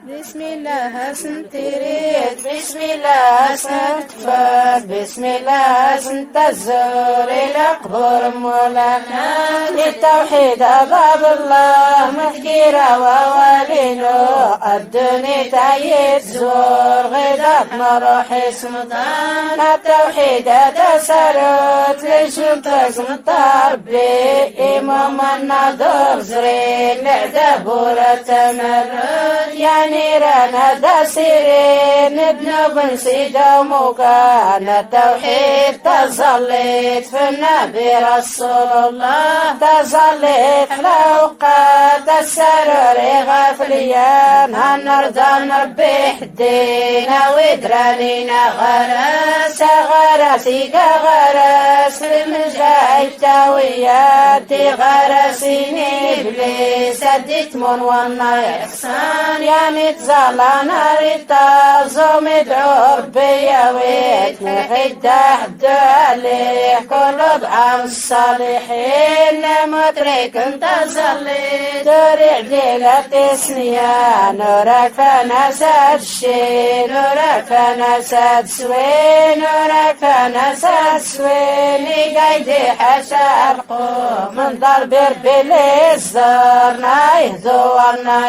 بسم الله سنتريد بسم الله سنتفاد بسم الله سنتزور إلى قبور مولانا للتوحيد باب الله مذكرة ووالينو الدنيا تايد زور غدا نروح سمطان التوحيد تسرت لشمتك مطربي إمام النظر زرين لعدب ولا تمرد يعني رانا داسيرين بنوب نسيدا مكان التوحيد تظليت في النبي رسول الله تظليت فلوقات السرور غافليان هنرضى نربي حدينا ودرانينا غراس غراسي غراس المجاهد تاوياتي غراسيني إبليس أديت من والله إحسان يعني تزالنا ريتا زوم ادعو ربي ويت نحيد حد عليه كل دعاء الصالحين مترك انت صلي دوري عديلة سنيا نورك فنسات الشي نورك فنسات سوي نورك فنسات سوي لي قايدي حشا القوم من ضرب ربي الزار نايهدو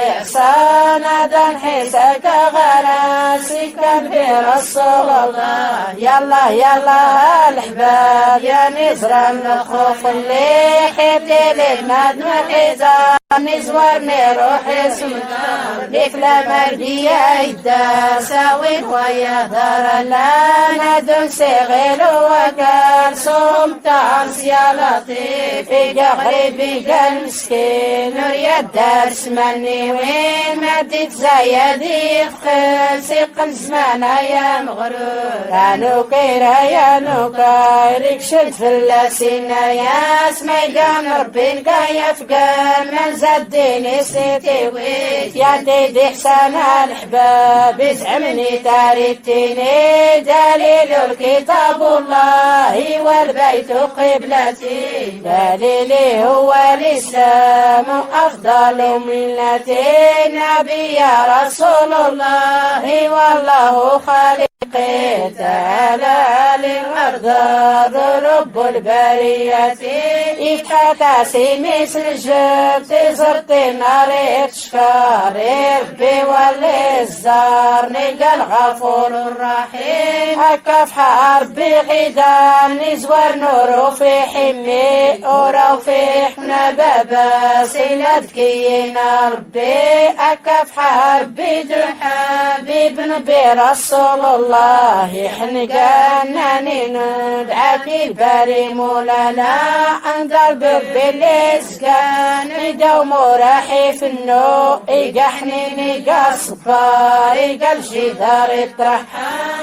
يعصان هذا حسك غراسك برسول الله يلا يلا الحباب يا نزرع الخوف اللي حيتي لنا نحيزان نزورني روحي سلطان ليك لا مرقية يدا ساوين ويا دار لا ندن سيغيل وقال صوم تانس يا لطيف يا غريبي قال مسكين وريا الدرس مني وين ما تتزايد يخفل سيق الزمان يا مغرور يا نوكيرا يا نوكيرك شد في اللسين يا سميقان ربي نقايا فقان من زديني سيتي ويت يا ديدي حسن الحباب يزعمني تاريتيني دليل الكتاب الله والبيت قبلتي دليلي هو الإسلام أفضل ملتي نبي يا رسول الله والله خالق تعالى للأرض رب البرية إفتاتاسي مثل الجب زرتي ناري تشكار ربي والإزار نلقى الغفور الرحيم أكف حربي حيدان نزور نورو في حمي أورو في حنا بابا سيلادكينا ربي أكف حربي حبيب نبي رسول الله حنقاناني ندعك الباري مولانا انظر بربي الاسكان يدوم راحي في النو إيقا حنين إيقا صفار إيقا الجدار يطرح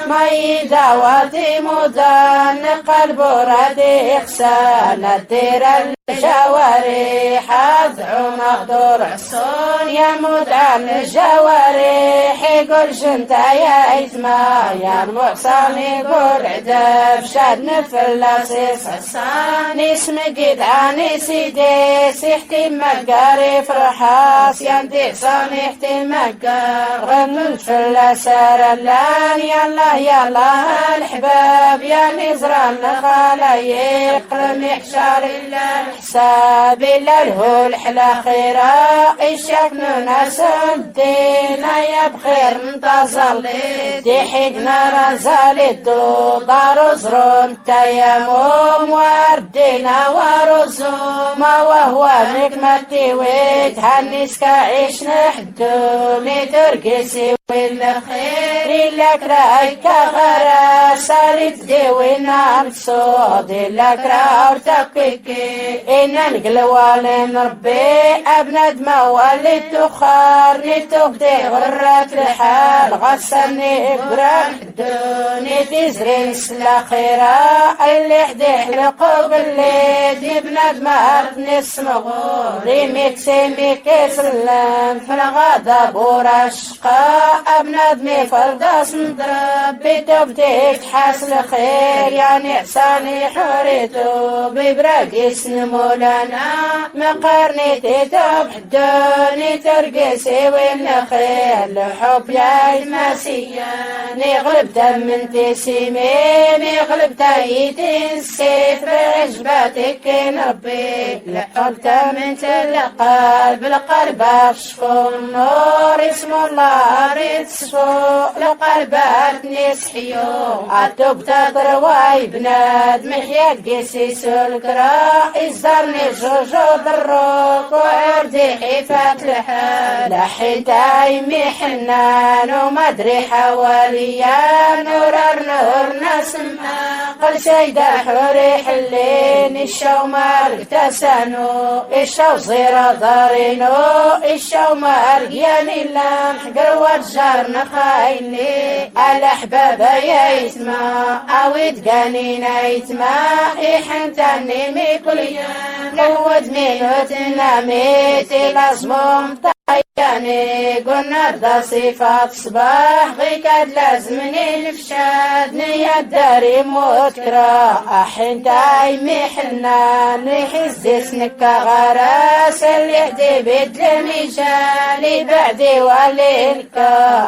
ما يداواتي مدان قلب رادي إخسان الدير الجوارح أدعو مغدور عصون يا مدعم الجوارح يقول جنتا يا إثما يا المعصام يقول عدب شاد نفلاسيس حسان اسم قدعاني سيدي سيحتي مقاري فرحاس يندي صانيحتي مقار غنم فلاسار اللان يلا يلا الحباب يا نزران الخلايق رمي حشار إلا الحساب إلا له الحلا خيرا الشكل ناس الدين يا بخير انتظر دي حقنا رزالت دار زرون تيمم وردنا ورزوم وهو نكمتي ويتهنس كعيش نحدوني ترقسي والخير لك رايك غرا سارت ديوينا بصوت لك راورتككي إن نقلوالين ربي أبند موالي تخار نتوكدي غرات الحال غسني إبراك دوني تزرين سلاخيرا اللي حدي حلقو باللي دي بند مارتني السمغور ريميكسي ميكي سلام فالغضب ورشقا أبند مي فرداس نضرب بتوبتيك حاصل خير يعني عساني حوريتو ببراقيس نمولانا مقارني تتوب حدوني ترقسي وين خير الحب يا المسيان يغلب دم تسيمين يغلب تايتين السيف بعجباتك نربي الحب من القلب القلب شفو النور اسم الله ريت صفو القلب نسحيو عالتوب تطرواي بناد محيا قيسيس الكرا ازدرني جوجو دروك وعردي حيفات الحال لحين تايمي حنان ومدري حواليا نور نسمع قل سيدة حوري حلين الشو مارك تسانو الشو زيرا دارينو الشو مارك ياني اللام حقر وجار نخايلي الأحباب يتما أويد قانينا يتما إحنتاني مي كل يوم قود مينوتنا ميتي لازمهم يعني قلنا دا صفات صباح غيكاد لازمني الفشاد يا داري موتكرا أحين تايمي حنان يحزس نكا غراس اللي يهدي بدل ميجالي بعدي واليلكا